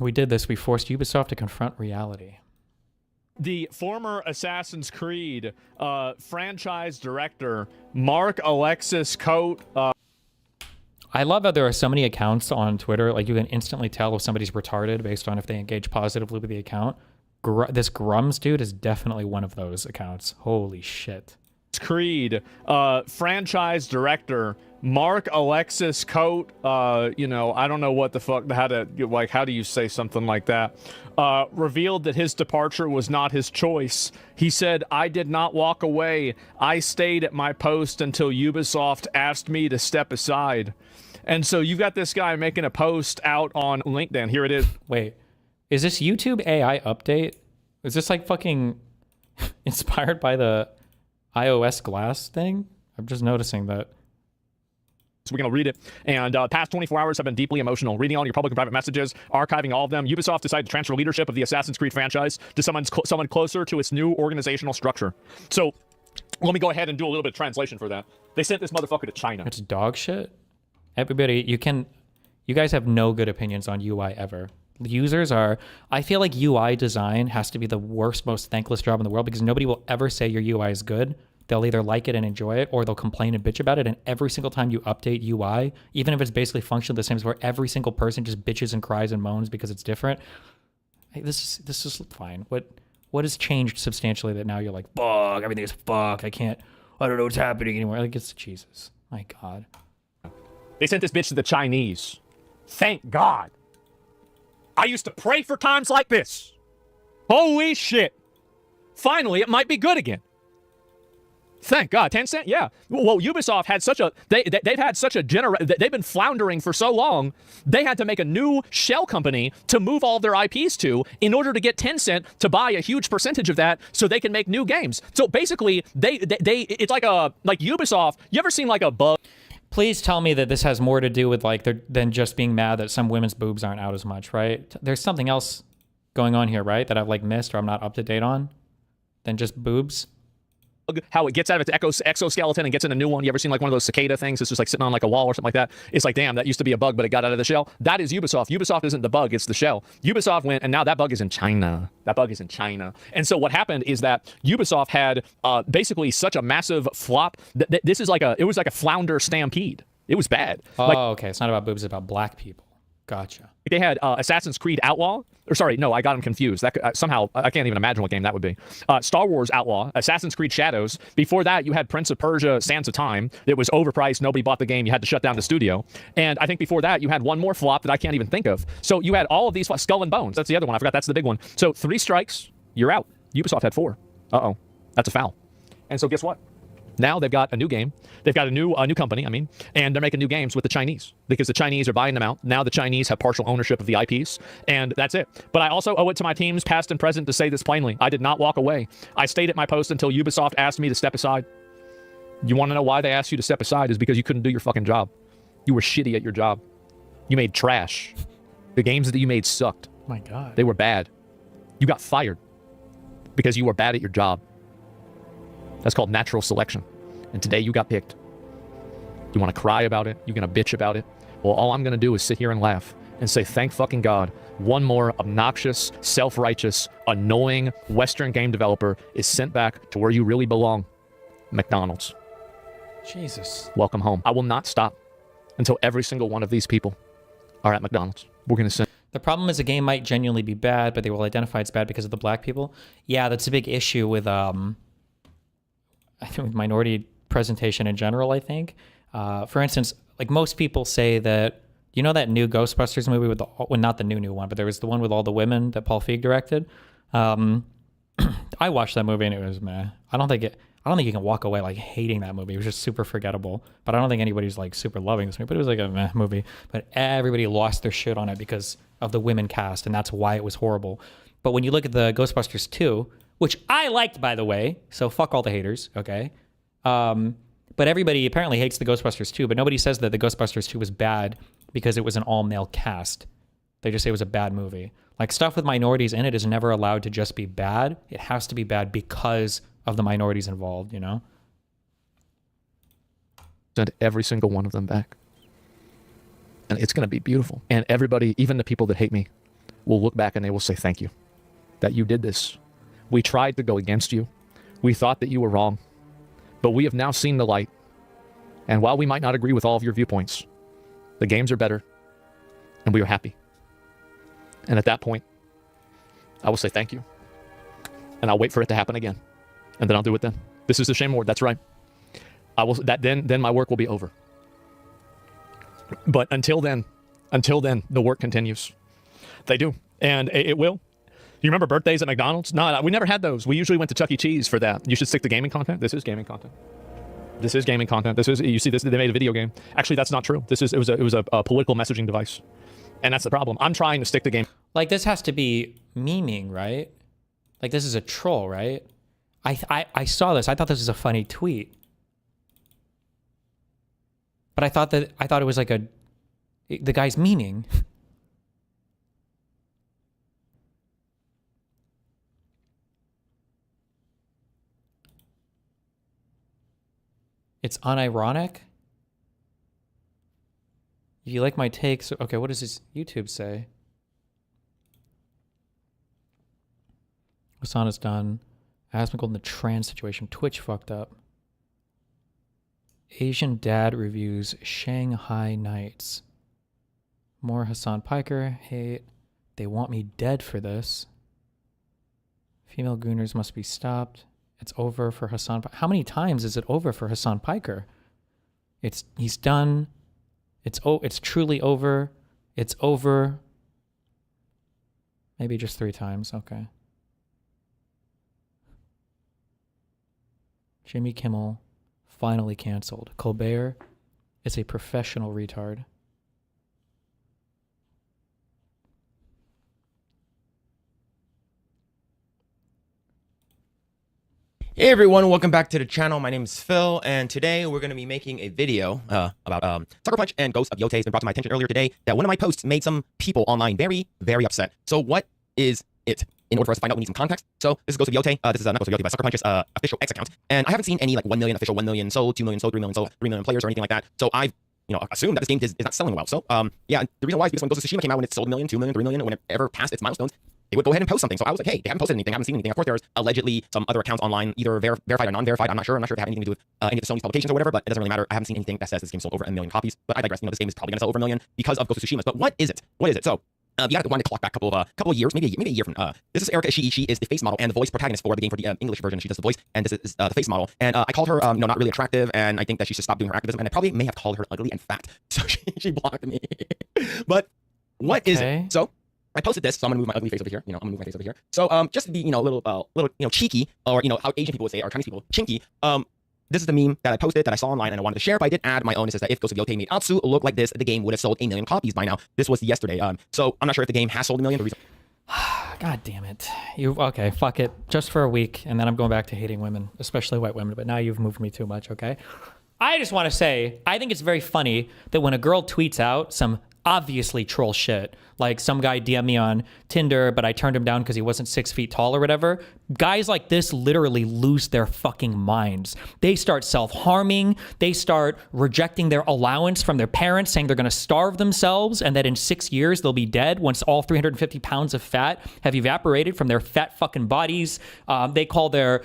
We did this. We forced Ubisoft to confront reality. The former Assassin's Creed franchise director, Mark Alexis Coate. I love that there are so many accounts on Twitter. Like, you can instantly tell if somebody's retarded based on if they engage positively with the account. This Grums dude is definitely one of those accounts. Holy shit. Creed franchise director Mark Alexis Coate, you know, I don't know what the fuck, how do you say something like that, revealed that his departure was not his choice. He said, "I did not walk away. I stayed at my post until Ubisoft asked me to step aside." And so you've got this guy making a post out on LinkedIn. Here it is. Wait, is this YouTube AI update? Is this like fucking inspired by the iOS glass thing? I'm just noticing that. So we're going to read it. And past 24 hours have been deeply emotional. Reading all your public and private messages, archiving all of them, Ubisoft decided to transfer leadership of the Assassin's Creed franchise to someone closer to its new organizational structure. So let me go ahead and do a little bit of translation for that. They sent this motherfucker to China. It's dog shit. Everybody, you guys have no good opinions on UI ever. Users are, I feel like UI design has to be the worst, most thankless job in the world because nobody will ever say your UI is good. They'll either like it and enjoy it, or they'll complain and bitch about it. And every single time you update UI, even if it's basically functionally the same as where every single person just bitches and cries and moans because it's different. Hey, this is fine. What has changed substantially that now you're like, fuck, everything is fucked. I don't know what's happening anymore. Like, it's Jesus. My God. They sent this bitch to the Chinese. Thank God. I used to pray for times like this. Holy shit. Finally, it might be good again. Thank God. Tencent, yeah. Well, Ubisoft had such a, they've had such a they've been floundering for so long, they had to make a new shell company to move all their IPs to in order to get Tencent to buy a huge percentage of that so they can make new games. So basically, it's like Ubisoft, you ever seen like a bug? Please tell me that this has more to do with like than just being mad that some women's boobs aren't out as much, right? There's something else going on here, right? That I've like missed or I'm not up to date on than just boobs. How it gets out of its exoskeleton and gets in a new one. You ever seen like one of those cicada things? It's just like sitting on like a wall or something like that. It's like, damn, that used to be a bug, but it got out of the shell. That is Ubisoft. Ubisoft isn't the bug, it's the shell. Ubisoft went, and now that bug is in China. That bug is in China. And so what happened is that Ubisoft had basically such a massive flop that it was like a flounder stampede. It was bad. Oh, like, okay. It's not about boobs, it's about black people. Gotcha. They had Assassin's Creed Outlaw. Or sorry, no, I got them confused. That somehow, I can't even imagine what game that would be. Star Wars Outlaw, Assassin's Creed Shadows. Before that, you had Prince of Persia, Sands of Time. It was overpriced. Nobody bought the game. You had to shut down the studio. And I think before that, you had one more flop that I can't even think of. So you had all of these, Skull and Bones. That's the other one. I forgot that's the big one. So 3 strikes, you're out. Ubisoft had 4. Uh-oh. That's a foul. And so guess what? Now they've got a new game. They've got a new company, and they're making new games with the Chinese because the Chinese are buying them out. Now the Chinese have partial ownership of the IPs, and that's it. But I also owe it to my teams, past and present, to say this plainly. I did not walk away. I stayed at my post until Ubisoft asked me to step aside. You want to know why they asked you to step aside? Is because you couldn't do your fucking job. You were shitty at your job. You made trash. The games that you made sucked. My God. They were bad. You got fired because you were bad at your job. That's called natural selection. And today you got picked. You want to cry about it? You're going to bitch about it? Well, all I'm going to do is sit here and laugh and say, thank fucking God, one more obnoxious, self-righteous, annoying Western game developer is sent back to where you really belong. McDonald's. Jesus. Welcome home. I will not stop until every single one of these people are at McDonald's. We're going to send. The problem is a game might genuinely be bad, but they will identify it's bad because of the black people. Yeah, that's a big issue with minority presentation in general, I think. For instance, like most people say that, you know that new Ghostbusters movie with not the new one, but there was the one with all the women that Paul Feig directed. I watched that movie and it was meh. I don't think you can walk away like hating that movie. It was just super forgettable. But I don't think anybody's like super loving this movie. But it was like a meh movie. But everybody lost their shit on it because of the women cast, and that's why it was horrible. But when you look at the Ghostbusters 2, which I liked, by the way, so fuck all the haters, okay? But everybody apparently hates the Ghostbusters 2, but nobody says that the Ghostbusters 2 was bad because it was an all-male cast. They just say it was a bad movie. Like, stuff with minorities in it is never allowed to just be bad. It has to be bad because of the minorities involved, you know? Send every single one of them back. And it's going to be beautiful. And everybody, even the people that hate me, will look back and they will say, thank you that you did this. We tried to go against you. We thought that you were wrong, but we have now seen the light. And while we might not agree with all of your viewpoints, the games are better and we are happy. And at that point, I will say thank you. And I'll wait for it to happen again. And then I'll do it then. This is the shame award. That's right. I will then my work will be over. But until then, the work continues. They do. And it will. You remember birthdays at McDonald's? No, we never had those. We usually went to Chuck E. Cheese for that. You should stick to gaming content. This is gaming content. This is gaming content. This is, you see this, they made a video game. Actually, that's not true. It was a political messaging device. And that's the problem. I'm trying to stick to game. Like, this has to be memeing, right? Like, this is a troll, right? I saw this. I thought this was a funny tweet. But I thought it was like the guy's memeing. It's unironic. If you like my takes, okay, what does this YouTube say? Hassan done. Asmongold in the trans situation. Twitch fucked up. Asian dad reviews Shanghai Nights. More Hassan Piker hate. They want me dead for this. Female gooners must be stopped. It's over for Hassan. How many times is it over for Hassan Piker? He's done. It's truly over. It's over. Maybe just 3 times. Okay. Jimmy Kimmel finally canceled. Colbert is a professional retard. Hey everyone, welcome back to the channel. My name is Phil, and today we're going to be making a video about Sucker Punch and Ghost of Yotei. It's been brought to my attention earlier today that one of my posts made some people online very, very upset. So what is it? In order for us to find out, we need some context. So this is Ghost of Yotei. This is not Ghost of Yotei, but Sucker Punch's official X account. And I haven't seen any like 1 million official 1 million sold, 2 million sold, 3 million sold, 3 million players or anything like that. So I've assumed that this game is not selling well. So yeah, the reason why is because when Ghost of Tsushima came out, when it sold 1 million, 2 million, 3 million, whenever passed its milestones, they would go ahead and post something. So I was like, hey, they haven't posted anything. I haven't seen anything. Of course, there's allegedly some other accounts online, either verified or non-verified. I'm not sure. I'm not sure if they have anything to do with any of the Sony's publications or whatever, but it doesn't really matter. I haven't seen anything that says this game sold over 1 million copies. But I digress. This game is probably going to sell over 1 million because of Ghost of Tsushima. But what is it? What is it? So you got to wind the clock back a couple of years, maybe a year from. This is Erica Ishii. She is the face model and the voice protagonist for the game for the English version. She does the voice, and this is the face model. And I called her, not really attractive, and I think that she should stop doing her activism. And I probably may have called her ugly and fat, so she blocked me. But what is it? So I posted this, so I'm gonna move my ugly face over here. I'm gonna move my face over here. So just to be a little cheeky, or how Asian people would say, or Chinese people, chinky. This is the meme that I posted that I saw online and I wanted to share, but I did add my own. It says that if Ghost of Yotei made Atsu look like this, the game would have sold 1 million copies by now. This was yesterday. So I'm not sure if the game has sold 1 million. God damn it. Okay, fuck it. Just for a week, and then I'm going back to hating women, especially white women, but now you've moved me too much, okay? I just want to say, I think it's very funny that when a girl tweets out some obviously troll shit, like some guy DM me on Tinder, but I turned him down because he wasn't 6 feet tall or whatever. Guys like this literally lose their fucking minds. They start self-harming. They start rejecting their allowance from their parents, saying they're going to starve themselves and that in 6 years they'll be dead once all 350 pounds of fat have evaporated from their fat fucking bodies. They call their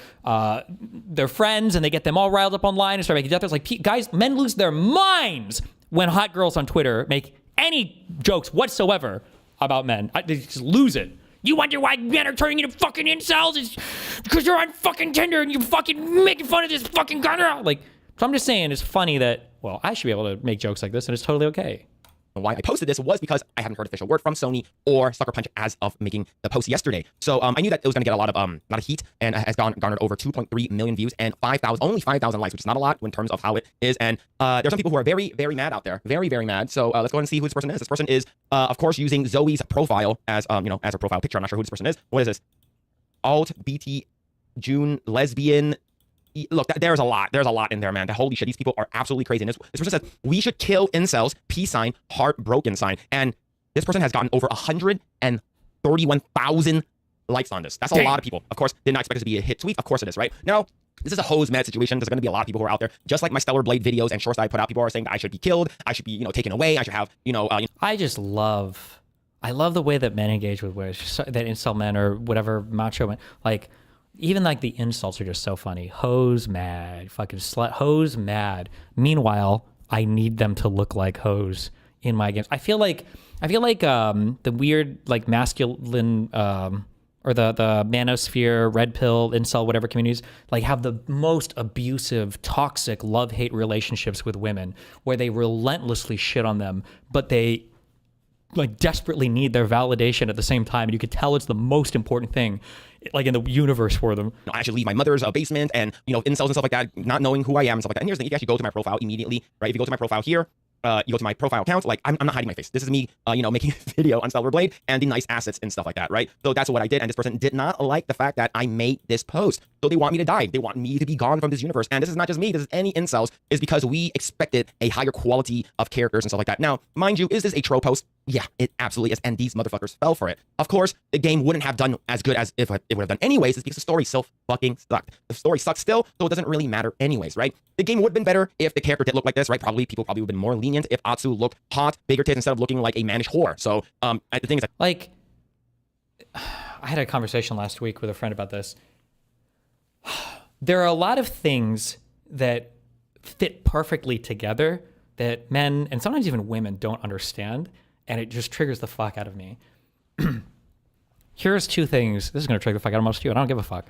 friends and they get them all riled up online and start making death threats. Like, guys, men lose their minds when hot girls on Twitter make any jokes whatsoever about men. They just lose it. You wonder why men are turning into fucking incels? It's because you're on fucking Tinder and you're fucking making fun of this fucking guy. Like, so I'm just saying it's funny that, well, I should be able to make jokes like this and it's totally okay. Why I posted this was because I haven't heard official word from Sony or Sucker Punch as of making the post yesterday. So I knew that it was going to get a lot of heat and has garnered over 2.3 million views and only 5,000 likes, which is not a lot in terms of how it is. And there's some people who are very, very mad out there, very, very mad. So let's go ahead and see who this person is. This person is, of course, using Zoe's profile as as her profile picture. I'm not sure who this person is. What is this? Alt BT June lesbian. Look, there's a lot in there, man. Holy shit, these people are absolutely crazy. And this person says, we should kill incels, peace sign, heartbroken sign. And this person has gotten over 131,000 likes on this. That's a lot of people. Of course, did not expect this to be a hit tweet. Of course it is, right? Now, this is a hose mad situation. There's going to be a lot of people who are out there, just like my Stellar Blade videos and shorts that I put out. People are saying that I should be killed. I should be, taken away. I should have, I just love I love the way that men engage with women, that incel men or whatever macho men. Like, even like the insults are just so funny. Hoes mad, fucking slut, hoes mad. Meanwhile, I need them to look like hoes in my games. I feel like the weird like masculine or the manosphere, red pill, incel, whatever communities like have the most abusive, toxic love-hate relationships with women, where they relentlessly shit on them, but they like desperately need their validation at the same time, and you could tell it's the most important thing like in the universe for them. I actually leave my mother's basement and, incels and stuff like that, not knowing who I am and stuff like that. And here's the thing, if you actually go to my profile immediately, right? If you go to my profile here, you go to my profile account, like I'm not hiding my face. This is me, making a video on Silverblade and the nice assets and stuff like that, right? So that's what I did. And this person did not like the fact that I made this post. So they want me to die. They want me to be gone from this universe. And this is not just me. This is any incels. Is because we expected a higher quality of characters and stuff like that. Now, mind you, is this a troll post? Yeah, it absolutely is. And these motherfuckers fell for it. Of course, the game wouldn't have done as good as if it would have done anyways. It's because the story still fucking sucked. The story sucks still, so it doesn't really matter anyways, right? The game would have been better if the character did look like this, right? People probably would have been more lenient if Atsu looked hot, bigger tits instead of looking like a mannish whore. So the thing is that, like, I had a conversation last week with a friend about this. There are a lot of things that fit perfectly together that men and sometimes even women don't understand, and it just triggers the fuck out of me. Here's two things. This is going to trigger the fuck out of most of you, and I don't give a fuck.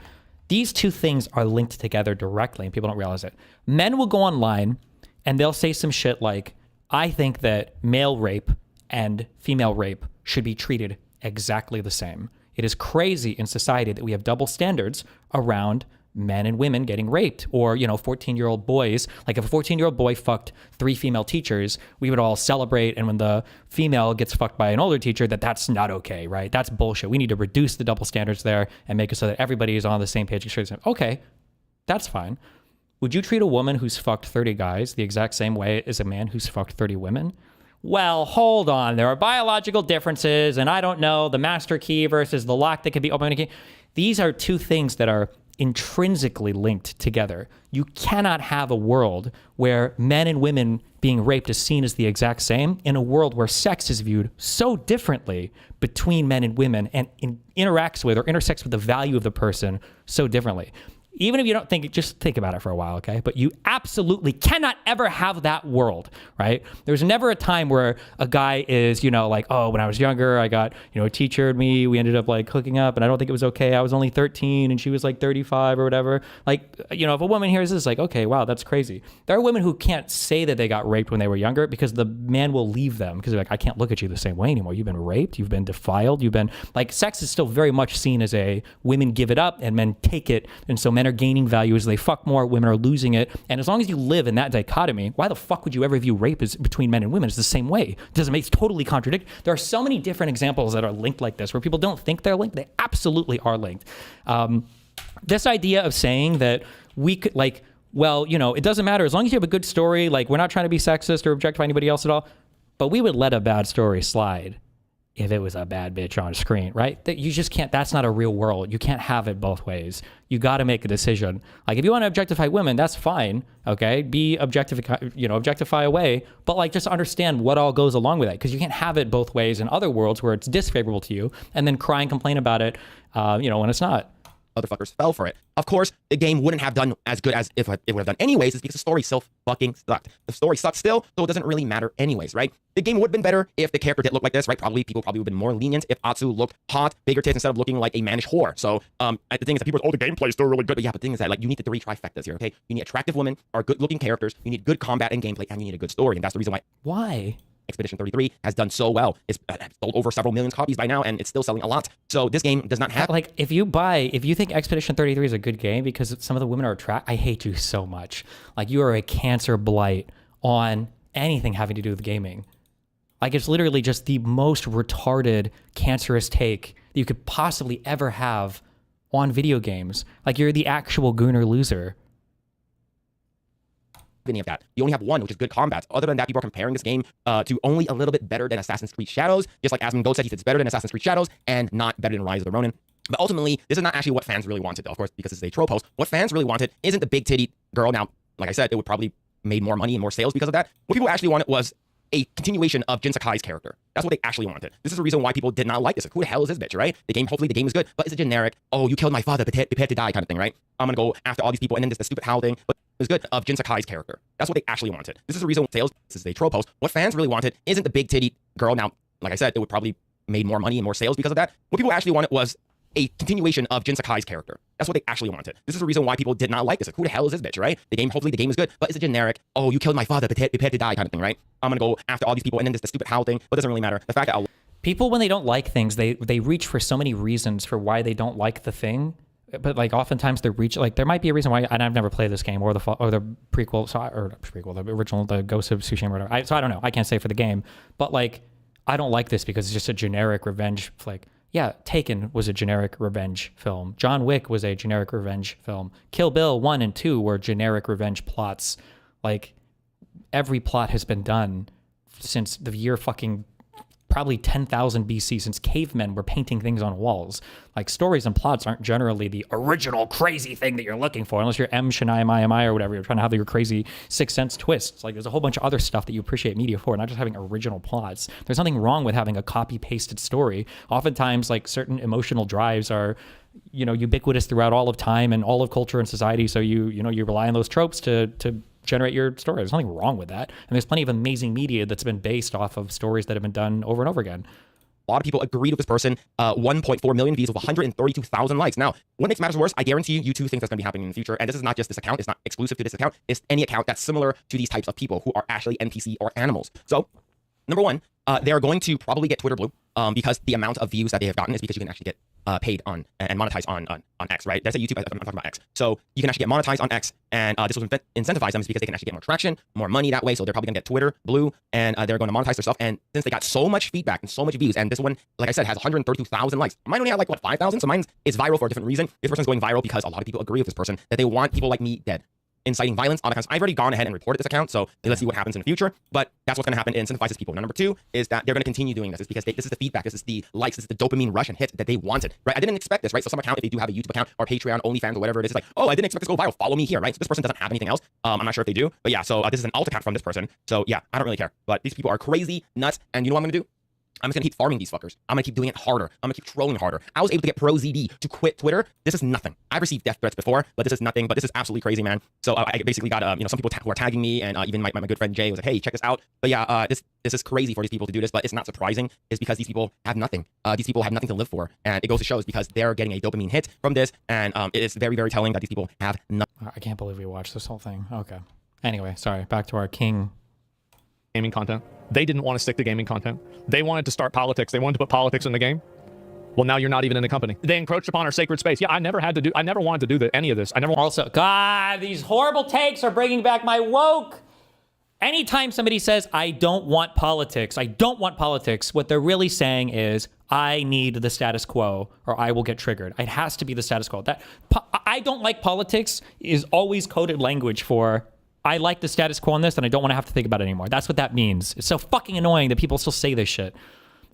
These two things are linked together directly, and people don't realize it. Men will go online, and they'll say some shit like, I think that male rape and female rape should be treated exactly the same. It is crazy in society that we have double standards around men and women getting raped, or 14-year-old boys. Like, if a 14-year-old boy fucked 3 female teachers, we would all celebrate, and when the female gets fucked by an older teacher, that's not okay, right? That's bullshit. We need to reduce the double standards there and make it so that everybody is on the same page. Okay, that's fine. Would you treat a woman who's fucked 30 guys the exact same way as a man who's fucked 30 women? Well, hold on. There are biological differences, and I don't know, the master key versus the lock that could be open. These are two things that are intrinsically linked together. You cannot have a world where men and women being raped is seen as the exact same in a world where sex is viewed so differently between men and women and interacts with or intersects with the value of the person so differently. Even if you don't think it, just think about it for a while, okay? But you absolutely cannot ever have that world, right? There's never a time where a guy is, like, oh, when I was younger, I got, a teacher and me, we ended up like hooking up and I don't think it was okay. I was only 13 and she was like 35 or whatever. Like, if a woman hears this, like, okay, wow, that's crazy. There are women who can't say that they got raped when they were younger because the man will leave them because they're like, I can't look at you the same way anymore. You've been raped, you've been defiled, you've been, like, sex is still very much seen as a women give it up and men take it. And so men are gaining value as they fuck more, women are losing it. And as long as you live in that dichotomy, why the fuck would you ever view rape as between men and women? It's the same way. It doesn't make, it's totally contradict. There are so many different examples that are linked like this where people don't think they're linked. They absolutely are linked. This idea of saying that we could, like, well, it doesn't matter as long as you have a good story, like, we're not trying to be sexist or objectify anybody else at all, but we would let a bad story slide if it was a bad bitch on screen, right? That you just can't, that's not a real world. You can't have it both ways. You got to make a decision. Like, if you want to objectify women, that's fine, okay? Be objectify away, but like, just understand what all goes along with that, because you can't have it both ways in other worlds where it's disfavorable to you and then cry and complain about it, when it's not. Motherfuckers fell for it. Of course, the game wouldn't have done as good as if it would have done anyways. It's because the story still fucking sucked. The story sucks still, so it doesn't really matter anyways, right? The game would have been better if the character did look like this, right? People probably would have been more lenient if Atsu looked hot, bigger tits instead of looking like a mannish whore. So the thing is that people are, the gameplay is still really good. But yeah, but the thing is that, like, you need the 3 trifectas here, okay? You need attractive women or good-looking characters. You need good combat and gameplay, and you need a good story. And that's the reason why Expedition 33 has done so well. It's sold over several million copies by now, and it's still selling a lot. So this game does not have... Like, if you think Expedition 33 is a good game because some of the women are attractive, I hate you so much. Like, you are a cancer blight on anything having to do with gaming. Like, it's literally just the most retarded, cancerous take that you could possibly ever have on video games. Like, you're the actual gooner loser. Any of that. You only have one, which is good combat. Other than that, people are comparing this game to only a little bit better than Assassin's Creed Shadows. Just like Asmongold said, he said it's better than Assassin's Creed Shadows and not better than Rise of the Ronin. But ultimately, this is not actually what fans really wanted, of course, because this is a troll post. What fans really wanted isn't the big titty girl. Now, like I said, it would probably made more money and more sales because of that. What people actually wanted was a continuation of Jin Sakai's character. That's what they actually wanted. This is the reason why people did not like this. Like, who the hell is this bitch, right? Hopefully the game is good, but it's a generic, oh, you killed my father, prepare to die kind of thing, right? I'm gonna go after all these people, and then there's the stupid howl thing, but it was good of Jin Sakai's character. That's what they actually wanted. This is the reason sales, this is a troll post. What fans really wanted isn't the big titty girl. Now, like I said, it would probably made more money and more sales because of that. What people actually wanted was a continuation of Jin Sakai's character. That's what they actually wanted. This is the reason why people did not like this. Like, who the hell is this bitch, right? Hopefully the game is good, but it's a generic, oh, you killed my father, prepare to die kind of thing, right? I'm gonna go after all these people, and then there's the stupid howl thing, but it doesn't really matter. The fact that people, when they don't like things, they reach for so many reasons for why they don't like the thing. But like oftentimes they reach, like there might be a reason why, and I've never played this game or the prequel, the original, the Ghost of Tsushima or whatever. So I don't know. I can't say for the game, but like I don't like this because it's just a generic revenge flick. Yeah, Taken was a generic revenge film. John Wick was a generic revenge film. Kill Bill 1 and 2 were generic revenge plots. Like every plot has been done since the year fucking probably 10,000 BC, since cavemen were painting things on walls. Like stories and plots aren't generally the original crazy thing that you're looking for, unless you're M. Shania Mai or whatever. You're trying to have your crazy Sixth Sense twists. Like there's a whole bunch of other stuff that you appreciate media for, not just having original plots. There's nothing wrong with having a copy-pasted story. Oftentimes, like certain emotional drives are, you know, ubiquitous throughout all of time and all of culture and society. So you rely on those tropes to generate your story. There's nothing wrong with that. And there's plenty of amazing media that's been based off of stories that have been done over and over again. A lot of people agreed with this person. 1.4 million views with 132,000 likes. Now, what makes matters worse, I guarantee you two things that's going to be happening in the future. And this is not just this account. It's not exclusive to this account. It's any account that's similar to these types of people who are actually NPC or animals. So, number one, they are going to probably get Twitter Blue because the amount of views that they have gotten is because you can actually get paid on and monetized on X, right? That's a YouTube. I'm talking about X. So you can actually get monetized on X, and this will incentivize them because they can actually get more traction, more money that way. So they're probably gonna get Twitter Blue, and they're going to monetize their stuff. And since they got so much feedback and so much views, and this one, like I said, has 132,000 likes. Mine only had like what 5,000. So mine is viral for a different reason. This person's going viral because a lot of people agree with this person that they want people like me dead, inciting violence, all that kind of stuff. I've already gone ahead and reported this account, so let's see what happens in the future. But that's what's going to happen. It incentivizes people. Now, number two is that they're going to continue doing this. It's because this is the feedback, this is the likes, this is the dopamine rush and hit that they wanted, right? I didn't expect this, right? So some account, if they do have a YouTube account or Patreon, OnlyFans, or whatever it is, it's like, oh, I didn't expect this to go viral. Follow me here, right? So this person doesn't have anything else. I'm not sure if they do, but yeah. So this is an alt account from this person. So yeah, I don't really care. But these people are crazy, nuts, and you know what I'm going to do? I'm just gonna keep farming these fuckers. I'm gonna keep doing it harder. I'm gonna keep trolling harder. I was able to get Pro ZD to quit Twitter. This is nothing. I've received death threats before, but this is nothing. But this is absolutely crazy, man. So I basically got some people who are tagging me, and even my good friend Jay was like, hey, check this out. But yeah, this is crazy for these people to do this, but it's not surprising. It's because these people have nothing. These people have nothing to live for, and it goes to show is because they're getting a dopamine hit from this, and it is very, very telling that these people have nothing. I can't believe we watched this whole thing. Okay. Anyway, sorry. Back to our king. Gaming content. They didn't want to stick to gaming content. They wanted to start politics. They wanted to put politics in the game. Well, now you're not even in the company. They encroached upon our sacred space. Yeah, I never wanted to do any of this. Also, God, these horrible takes are bringing back my woke. Anytime somebody says, I don't want politics, what they're really saying is, I need the status quo or I will get triggered. It has to be the status quo. I don't like politics is always coded language for, I like the status quo on this and I don't want to have to think about it anymore. That's what that means. It's so fucking annoying that people still say this shit.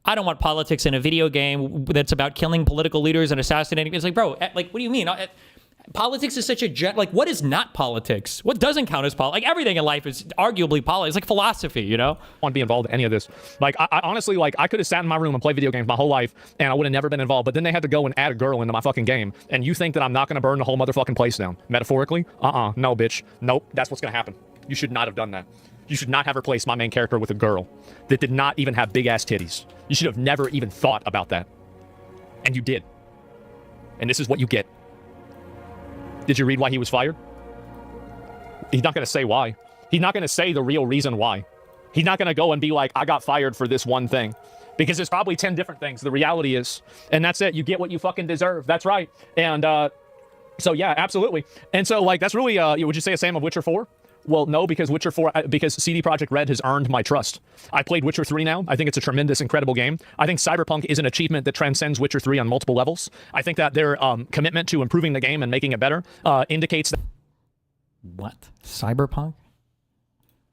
I don't want politics in a video game that's about killing political leaders and assassinating. It's like, bro, like, what do you mean? Politics is such a what is not politics? What doesn't count as politics? Like everything in life is arguably politics. It's like philosophy, you know? I want to be involved in any of this. Like, I honestly, like, I could have sat in my room and played video games my whole life, and I would have never been involved. But then they had to go and add a girl into my fucking game. And you think that I'm not going to burn the whole motherfucking place down? Metaphorically? No, bitch. Nope. That's what's going to happen. You should not have done that. You should not have replaced my main character with a girl that did not even have big-ass titties. You should have never even thought about that. And you did. And this is what you get. Did you read why he was fired? He's not going to say why. He's not going to say the real reason why. He's not going to go and be like, I got fired for this one thing. Because there's probably 10 different things. The reality is. And that's it. You get what you fucking deserve. That's right. And so, yeah, absolutely. And so, like, that's really, would you say a same of Witcher 4? Well, no, because Witcher 4, because CD Projekt Red has earned my trust. I played Witcher 3 now. I think it's a tremendous, incredible game. I think Cyberpunk is an achievement that transcends Witcher 3 on multiple levels. I think that their commitment to improving the game and making it better indicates that... What? Cyberpunk?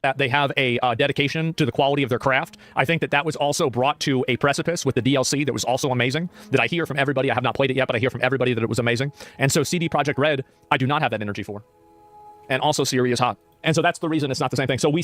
That they have a dedication to the quality of their craft. I think that that was also brought to a precipice with the DLC that was also amazing, that I hear from everybody. I have not played it yet, but I hear from everybody that it was amazing. And so CD Projekt Red, I do not have that energy for. And also Siri is hot. And so that's the reason it's not the same thing. So we